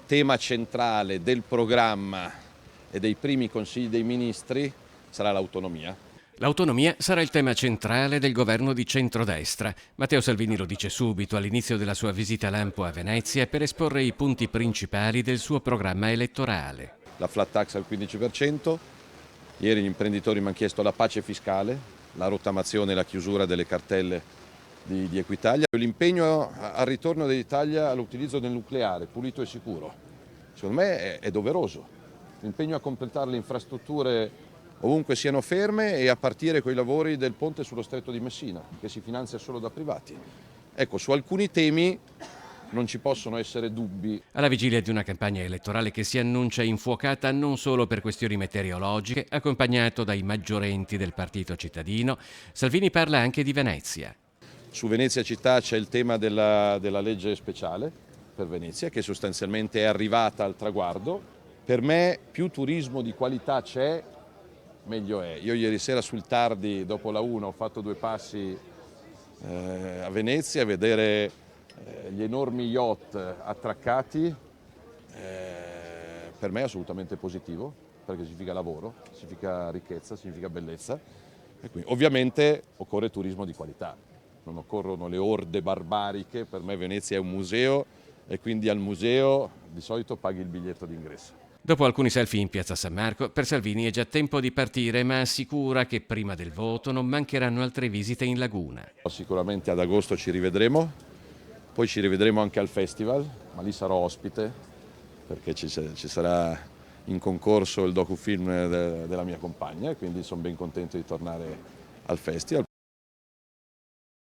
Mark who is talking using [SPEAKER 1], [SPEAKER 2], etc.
[SPEAKER 1] tema centrale del programma e dei primi consigli dei ministri sarà l'autonomia.
[SPEAKER 2] L'autonomia sarà il tema centrale del governo di centrodestra. Matteo Salvini lo dice subito all'inizio della sua visita lampo a Venezia per esporre i punti principali del suo programma elettorale.
[SPEAKER 1] La flat tax al 15%, ieri gli imprenditori mi hanno chiesto la pace fiscale, la rottamazione e la chiusura delle cartelle di Equitalia, l'impegno al ritorno dell'Italia all'utilizzo del nucleare pulito e sicuro. Secondo me è doveroso. L'impegno a completare le infrastrutture ovunque siano ferme e a partire con i lavori del ponte sullo Stretto di Messina, che si finanzia solo da privati. Ecco, su alcuni temi non ci possono essere dubbi.
[SPEAKER 2] Alla vigilia di una campagna elettorale che si annuncia infuocata non solo per questioni meteorologiche, accompagnato dai maggiorenti del Partito Cittadino, Salvini parla anche di Venezia.
[SPEAKER 1] Su Venezia città c'è il tema della legge speciale per Venezia, che sostanzialmente è arrivata al traguardo. Per me più turismo di qualità c'è, meglio è. Io ieri sera sul tardi, dopo la 1, ho fatto 2 passi a Venezia a vedere gli enormi yacht attraccati. Per me è assolutamente positivo, perché significa lavoro, significa ricchezza, significa bellezza. E quindi, ovviamente occorre turismo di qualità, non occorrono le orde barbariche. Per me Venezia è un museo e quindi al museo di solito paghi il biglietto d'ingresso.
[SPEAKER 2] Dopo alcuni selfie in piazza San Marco, per Salvini è già tempo di partire, ma assicura che prima del voto non mancheranno altre visite in laguna.
[SPEAKER 1] Sicuramente ad agosto ci rivedremo, poi ci rivedremo anche al festival, ma lì sarò ospite perché ci sarà in concorso il docufilm della mia compagna e quindi sono ben contento di tornare al festival.